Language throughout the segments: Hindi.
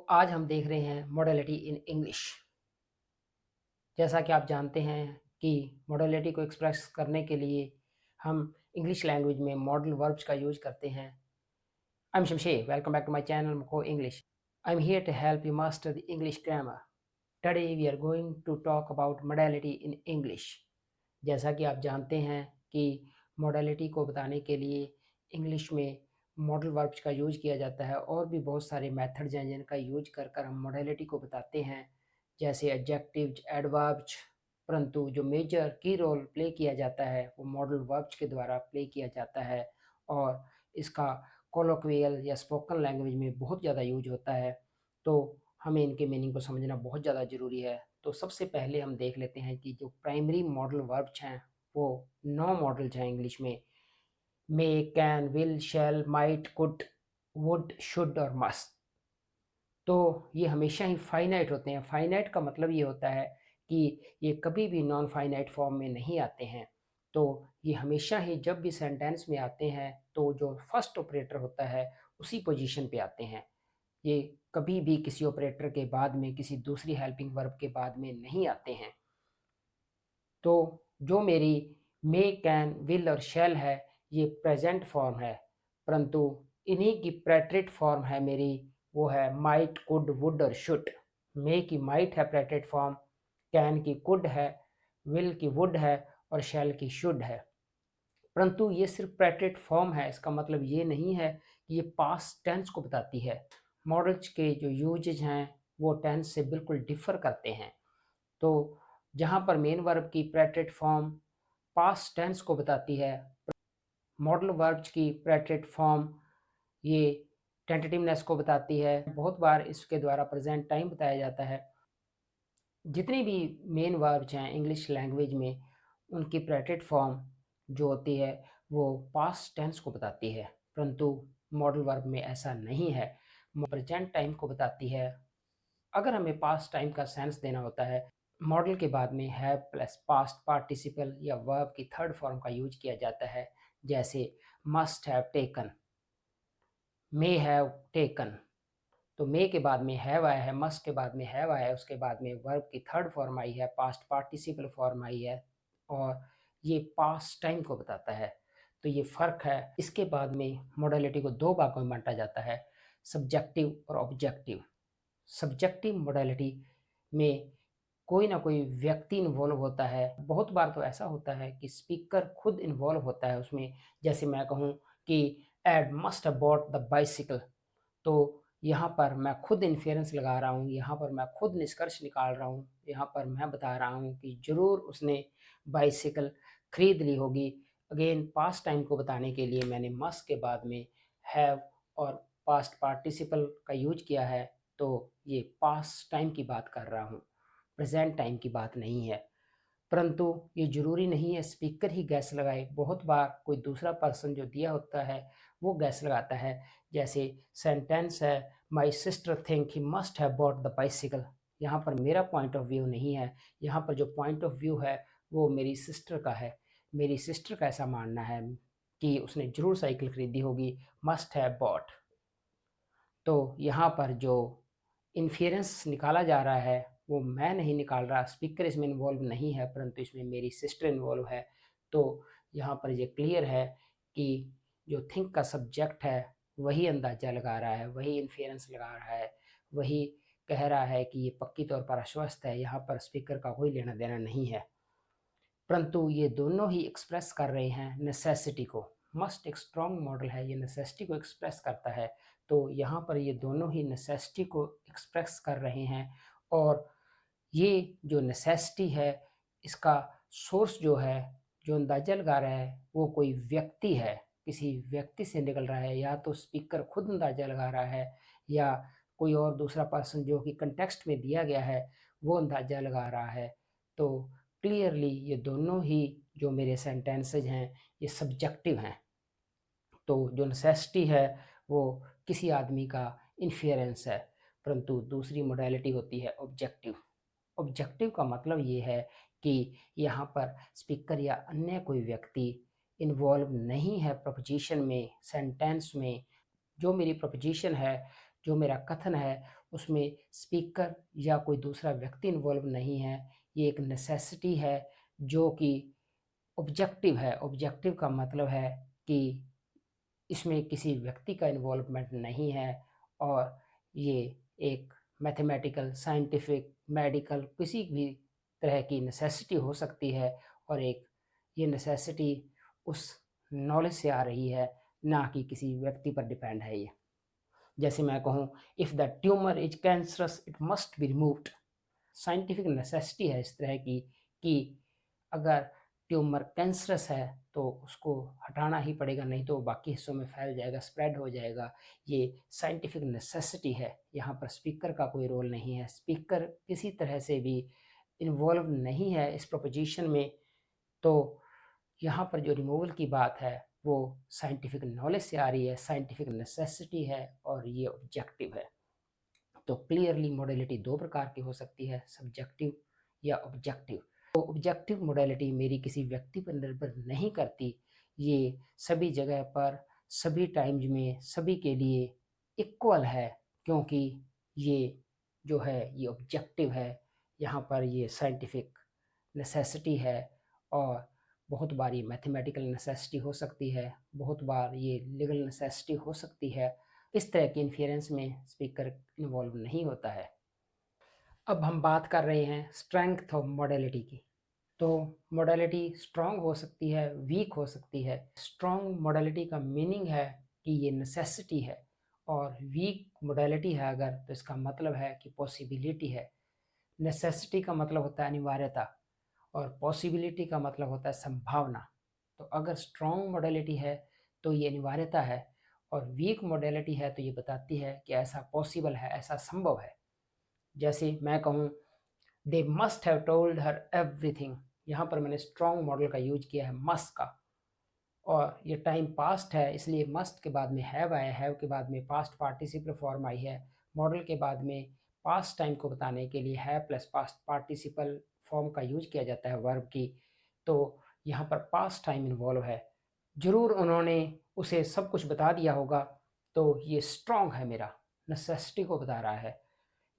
आज हम देख रहे हैं मोडालिटी इन इंग्लिश। जैसा कि आप जानते हैं कि मोडालिटी को एक्सप्रेस करने के लिए हम इंग्लिश लैंग्वेज में मॉडल वर्ब्स का यूज़ करते हैं। I am Shamsher, welcome back to my channel मको English. I am here to help you master the English grammar. Today we are going to talk about modality in English. जैसा कि आप जानते हैं कि मोडालिटी को बताने के लिए इंग्लिश में मॉडल वर्ब्स का यूज़ किया जाता है और भी बहुत सारे मेथड्स हैं जिनका यूज कर कर हम मोडालिटी को बताते हैं, जैसे एडजेक्टिव्स, एडवर्ब्स। परंतु जो मेजर की रोल प्ले किया जाता है वो मॉडल वर्ब्स के द्वारा प्ले किया जाता है और इसका कोलोक्वियल या स्पोकन लैंग्वेज में बहुत ज़्यादा यूज होता है। तो हमें इनके मीनिंग को समझना बहुत ज़्यादा ज़रूरी है। तो सबसे पहले हम देख लेते हैं कि जो प्राइमरी मॉडल वर्ब्स हैं वो 9 मॉडल्स हैं इंग्लिश में। May, can, will, shall, might, could, would, should और मस्ट। तो ये हमेशा ही फाइनाइट होते हैं। फाइनाइट का मतलब ये होता है कि ये कभी भी नॉन फाइनाइट फॉर्म में नहीं आते हैं। तो ये हमेशा ही जब भी सेंटेंस में आते हैं तो जो फर्स्ट ऑपरेटर होता है उसी पोजीशन पे आते हैं। ये कभी भी किसी ऑपरेटर के बाद में, किसी दूसरी हेल्पिंग वर्ब के बाद में नहीं आते हैं। तो जो मेरी मे, कैन, विल और शैल है ये प्रेजेंट फॉर्म है, परंतु इन्हीं की प्रेटरेट फॉर्म है मेरी, वो है माइट, कुड, वुड और शुड। मे की माइट है प्रेटरेट फॉर्म, कैन की कुड है, विल की वुड है और शैल की शुड है। परंतु ये सिर्फ प्रेटरेट फॉर्म है, इसका मतलब ये नहीं है कि ये पास्ट टेंस को बताती है। मॉडल्स के जो यूजेज हैं वो टेंस से बिल्कुल डिफर करते हैं। तो जहाँ पर मेन वर्ब की प्रेटरेट फॉर्म पास्ट टेंस को बताती है, मॉडल वर्ब्स की प्रेटरेट फॉर्म ये टेंटेटिवनेस को बताती है। बहुत बार इसके द्वारा प्रेजेंट टाइम बताया जाता है। जितनी भी मेन वर्ब्स हैं इंग्लिश लैंग्वेज में उनकी प्रेटरेट फॉर्म जो होती है वो पास्ट टेंस को बताती है, परंतु मॉडल वर्ब में ऐसा नहीं है, प्रेजेंट टाइम को बताती है। अगर हमें पास्ट टाइम का सेंस देना होता है, मॉडल के बाद में हैव प्लस पास्ट पार्टिसिपल या वर्ब की थर्ड फॉर्म का यूज किया जाता है, जैसे must have taken, may have taken. तो मे के बाद में हैव आया है, मस्ट के बाद में हैव आया है, उसके बाद में वर्ब की थर्ड फॉर्म आई है, पास्ट पार्टिसिपल फॉर्म आई है और ये पास्ट टाइम को बताता है। तो ये फ़र्क है। इसके बाद में मोडालिटी को दो भागों में बांटा जाता है, सब्जेक्टिव और ऑब्जेक्टिव। सब्जेक्टिव मोडालिटी में कोई ना कोई व्यक्ति इन्वॉल्व होता है। बहुत बार तो ऐसा होता है कि स्पीकर खुद इन्वॉल्व होता है उसमें। जैसे मैं कहूँ कि Ed must have bought the bicycle, तो यहाँ पर मैं खुद इन्फेरेंस लगा रहा हूँ, यहाँ पर मैं खुद निष्कर्ष निकाल रहा हूँ, यहाँ पर मैं बता रहा हूँ कि ज़रूर उसने बाइसिकल खरीद ली होगी। अगेन पास्ट टाइम को बताने के लिए मैंने मस्ट के बाद में हैव और पास्ट पार्टिसिपल का यूज किया है, तो ये पास्ट टाइम की बात कर रहा हूँ, प्रेजेंट टाइम की बात नहीं है। परंतु ये ज़रूरी नहीं है स्पीकर ही गैस लगाए। बहुत बार कोई दूसरा पर्सन जो दिया होता है वो गैस लगाता है। जैसे सेंटेंस है, my sister think he must have bought the bicycle. यहाँ पर मेरा पॉइंट ऑफ व्यू नहीं है, यहाँ पर जो पॉइंट ऑफ व्यू है वो मेरी सिस्टर का है। मेरी सिस्टर का ऐसा मानना है कि उसने ज़रूर साइकिल खरीदी होगी, मस्ट हैव बॉट। तो यहाँ पर जो इन्फेरेंस निकाला जा रहा है वो मैं नहीं निकाल रहा, स्पीकर इसमें इन्वॉल्व नहीं है, परंतु इसमें मेरी सिस्टर इन्वॉल्व है। तो यहाँ पर ये क्लियर है कि जो थिंक का सब्जेक्ट है वही अंदाज़ा लगा रहा है, वही इन्फेरेंस लगा रहा है, वही कह रहा है कि ये पक्की तौर पर आश्वस्त है। यहाँ पर स्पीकर का कोई लेना देना नहीं है, परंतु ये दोनों ही एक्सप्रेस कर रहे हैं नेसेसिटी को। मस्ट एक स्ट्रॉन्ग मॉडल है, ये नेसेसिटी को एक्सप्रेस करता है। तो यहाँ पर ये दोनों ही नेसेसिटी को एक्सप्रेस कर रहे हैं और ये जो नेसेसिटी है इसका सोर्स जो है, जो अंदाज़ा लगा रहा है वो कोई व्यक्ति है, किसी व्यक्ति से निकल रहा है। या तो स्पीकर खुद अंदाज़ा लगा रहा है या कोई और दूसरा पर्सन जो कि कंटेक्स्ट में दिया गया है वो अंदाज़ा लगा रहा है। तो क्लियरली ये दोनों ही जो मेरे सेंटेंसेज हैं ये सब्जेक्टिव हैं। तो जो नेसेसिटी है वो किसी आदमी का इन्फेरेंस है, परंतु दूसरी मोडालिटी होती है ऑब्जेक्टिव। ऑब्जेक्टिव का मतलब ये है कि यहाँ पर स्पीकर या अन्य कोई व्यक्ति इन्वॉल्व नहीं है प्रपोजिशन में, सेंटेंस में। जो मेरी प्रपोजिशन है, जो मेरा कथन है उसमें स्पीकर या कोई दूसरा व्यक्ति इन्वॉल्व नहीं है। ये एक नेसेसिटी है जो कि ऑब्जेक्टिव है। ऑब्जेक्टिव का मतलब है कि इसमें किसी व्यक्ति का इन्वॉल्वमेंट नहीं है और ये एक मैथमेटिकल, साइंटिफिक, मेडिकल किसी भी तरह की नेसेसिटी हो सकती है और एक ये नेसेसिटी उस नॉलेज से आ रही है, ना कि किसी व्यक्ति पर डिपेंड है ये। जैसे मैं कहूँ, if the tumour is cancerous it must be removed. Scientific necessity है इस तरह की कि अगर ट्यूमर कैंसरस है तो उसको हटाना ही पड़ेगा, नहीं तो बाकी हिस्सों में फैल जाएगा, स्प्रेड हो जाएगा। ये साइंटिफिक नेसेसिटी है। यहाँ पर स्पीकर का कोई रोल नहीं है। स्पीकर किसी तरह से भी इन्वॉल्व नहीं है इस प्रोपोजिशन में। तो यहाँ पर जो रिमूवल की बात है वो साइंटिफिक नॉलेज से आ रही है, साइंटिफिक नेसेसिटी है और ये ऑब्जेक्टिव है। तो क्लियरली मोडेलिटी दो प्रकार की हो सकती है, सब्जेक्टिव या ऑब्जेक्टिव। तो ऑब्जेक्टिव मोडेलिटी मेरी किसी व्यक्ति पर निर्भर नहीं करती। ये सभी जगह पर, सभी टाइम्स में, सभी के लिए इक्वल है, क्योंकि ये जो है ये ऑब्जेक्टिव है। यहाँ पर ये साइंटिफिक नेसेसिटी है और बहुत बार ये मैथमेटिकल नेसेसिटी हो सकती है, बहुत बार ये लीगल नेसेसिटी हो सकती है। इस तरह के इन्फ्रेंस में स्पीकर इन्वॉल्व नहीं होता है। अब हम बात कर रहे हैं स्ट्रेंथ ऑफ मोडेलिटी की। तो मोडेलिटी स्ट्रॉन्ग हो सकती है, वीक हो सकती है। स्ट्रॉन्ग मोडेलिटी का मीनिंग है कि ये नेसेसिटी है और वीक मोडेलिटी है अगर, तो इसका मतलब है कि पॉसिबिलिटी है। नेसेसिटी का मतलब होता है अनिवार्यता और पॉसिबिलिटी का मतलब होता है संभावना। तो अगर स्ट्रॉन्ग मोडेलिटी है तो ये अनिवार्यता है और वीक मोडेलिटी है तो ये बताती है कि ऐसा पॉसिबल है, ऐसा संभव है। जैसे मैं कहूँ, they must have told her everything. यहाँ पर मैंने स्ट्रॉन्ग मॉडल का यूज किया है, मस्ट का, और ये टाइम पास्ट है इसलिए मस्ट के बाद में हैव आया, हैव के बाद में पास्ट पार्टिसिपल फॉर्म आई है। मॉडल के बाद में पास्ट टाइम को बताने के लिए have plus past participle form का यूज किया जाता है वर्ब की। तो यहाँ पर पास्ट टाइम इन्वॉल्व है। ज़रूर उन्होंने उसे सब कुछ बता दिया होगा, तो ये स्ट्रॉन्ग है, मेरा नेसेसिटी को बता रहा है।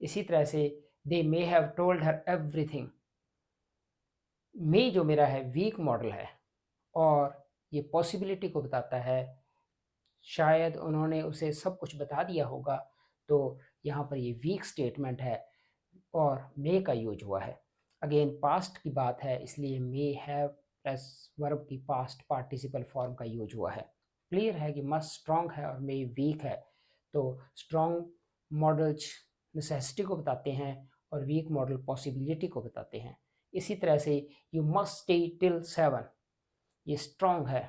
इसी तरह से they may have told her everything. May जो मेरा है वीक मॉडल है और ये पॉसिबिलिटी को बताता है, शायद उन्होंने उसे सब कुछ बता दिया होगा। तो यहाँ पर ये वीक स्टेटमेंट है और मे का यूज हुआ है। अगेन पास्ट की बात है इसलिए मे हैव प्लस वर्ब की पास्ट पार्टिसिपल फॉर्म का यूज हुआ है। क्लियर है कि मस्ट स्ट्रॉन्ग है और मे वीक है। तो स्ट्रॉन्ग मॉडल्स नेसेसिटी को बताते हैं और वीक मॉडल पॉसिबिलिटी को बताते हैं। इसी तरह से यू मस्ट स्टे टिल 7, ये स्ट्रॉन्ग है।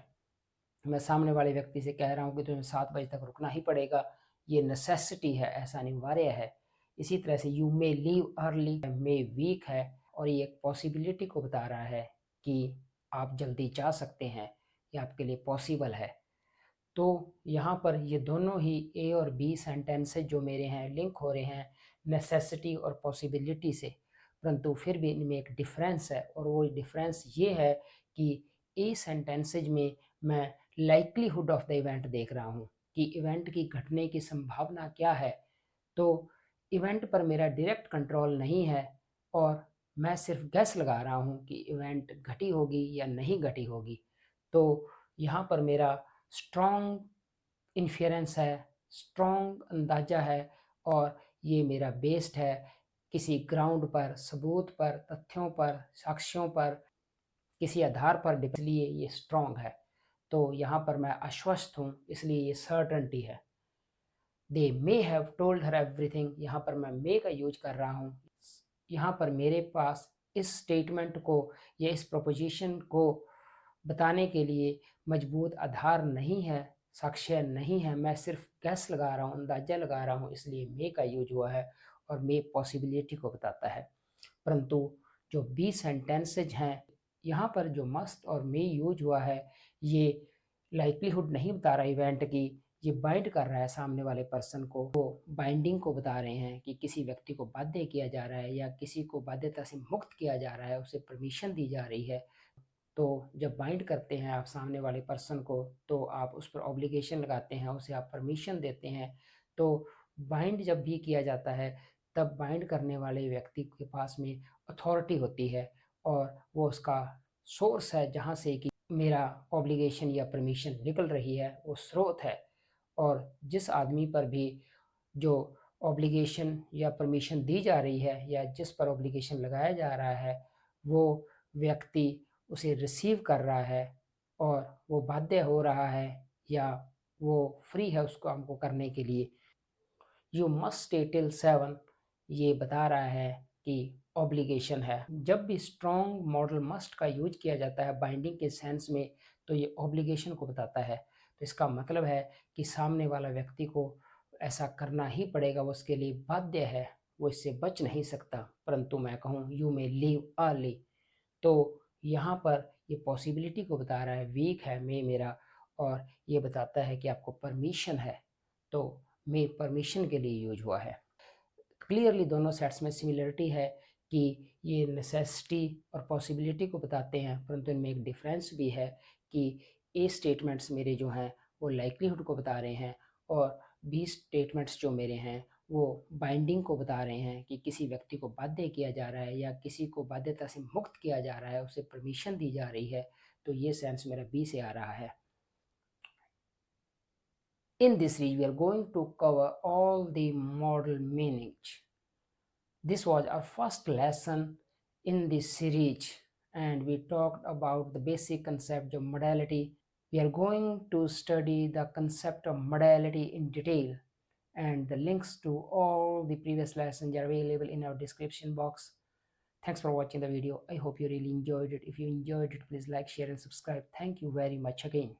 मैं सामने वाले व्यक्ति से कह रहा हूँ कि तुम्हें 7 बजे तक रुकना ही पड़ेगा, ये नेसेसिटी है, ऐसा अनिवार्य है। इसी तरह से you may leave early, may weak है और ये एक पॉसिबिलिटी को बता रहा है कि आप जल्दी जा सकते हैं, ये आपके लिए पॉसिबल है। तो यहाँ पर ये दोनों ही ए और बी सेंटेंसेस जो मेरे हैं लिंक हो रहे हैं नेसेसिटी और पॉसिबिलिटी से, परंतु फिर भी इनमें एक डिफरेंस है और वो डिफरेंस ये है कि ए सेंटेंसेज में मैं लाइक्लीहुड ऑफ द इवेंट देख रहा हूँ कि इवेंट की घटने की संभावना क्या है। तो इवेंट पर मेरा डायरेक्ट कंट्रोल नहीं है और मैं सिर्फ गैस लगा रहा हूँ कि इवेंट घटी होगी या नहीं घटी होगी। तो यहाँ पर मेरा स्ट्रॉन्ग इन्फेरेंस है, स्ट्रॉन्ग अंदाज़ा है और ये मेरा बेस्ड है किसी ग्राउंड पर, सबूत पर, तथ्यों पर, साक्ष्यों पर, किसी आधार पर, इसलिए ये स्ट्रॉन्ग है। तो यहाँ पर मैं आश्वस्त हूँ इसलिए ये सर्टेनिटी है। They may have told her everything, यहाँ पर मैं मे का यूज कर रहा हूँ। यहाँ पर मेरे पास इस स्टेटमेंट को या इस प्रोपोजिशन को बताने के लिए मजबूत आधार नहीं है, साक्ष्य नहीं है, मैं सिर्फ गैस लगा रहा हूँ, अंदाज़ा लगा रहा हूँ, इसलिए मे का यूज हुआ है और मे पॉसिबिलिटी को बताता है। परंतु जो बी सेंटेंसेज हैं, यहाँ पर जो मस्ट और मे यूज हुआ है ये लाइक्लीहुड नहीं बता रहा इवेंट की, ये बाइंड कर रहा है सामने वाले पर्सन को, वो बाइंडिंग को बता रहे हैं कि किसी व्यक्ति को बाध्य किया जा रहा है या किसी को बाध्यता से मुक्त किया जा रहा है, उसे परमिशन दी जा रही है। तो जब बाइंड करते हैं आप सामने वाले पर्सन को तो आप उस पर ऑब्लिगेशन लगाते हैं, उसे आप परमिशन देते हैं। तो बाइंड जब भी किया जाता है तब बाइंड करने वाले व्यक्ति के पास में अथॉरिटी होती है और वो उसका सोर्स है जहाँ से कि मेरा ऑब्लिगेशन या परमिशन निकल रही है, वो स्रोत है। और जिस आदमी पर भी जो ऑब्लिगेशन या परमिशन दी जा रही है या जिस पर ऑब्लिगेशन लगाया जा रहा है, वो व्यक्ति उसे रिसीव कर रहा है और वो बाध्य हो रहा है या वो फ्री है उस काम को करने के लिए। यू मस्ट स्टे टिल 7 ये बता रहा है कि ऑब्लिगेशन है। जब भी स्ट्रॉन्ग मॉडल मस्ट का यूज किया जाता है बाइंडिंग के सेंस में, तो ये ऑब्लिगेशन को बताता है। तो इसका मतलब है कि सामने वाला व्यक्ति को ऐसा करना ही पड़ेगा, वो उसके लिए बाध्य है, वो इससे बच नहीं सकता। परंतु मैं कहूँ यू मे लीव अर्ली, तो यहाँ पर ये पॉसिबिलिटी को बता रहा है, वीक है मे मेरा, और ये बताता है कि आपको परमिशन है, तो मे परमिशन के लिए यूज हुआ है। क्लियरली दोनों सेट्स में सिमिलरिटी है कि ये नेसेसिटी और पॉसिबिलिटी को बताते हैं, परंतु इनमें एक डिफरेंस भी है कि ए स्टेटमेंट्स मेरे जो हैं वो लाइक्लीहुड को बता रहे हैं और बी स्टेटमेंट्स जो मेरे हैं वो बाइंडिंग को बता रहे हैं कि किसी व्यक्ति को बाध्य किया जा रहा है या किसी को बाध्यता से मुक्त किया जा रहा है, उसे परमिशन दी जा रही है। तो ये सेंस मेरा बी से आ रहा है। In this series, we are going to cover all the model meanings. This was our first lesson in this series, and we talked about the basic concept of modality. We are going to study the concept of modality in detail, and the links to all the previous lessons are available in our description box. Thanks for watching the video. I hope you really enjoyed it. If you enjoyed it, please like, share, and subscribe. Thank you very much again.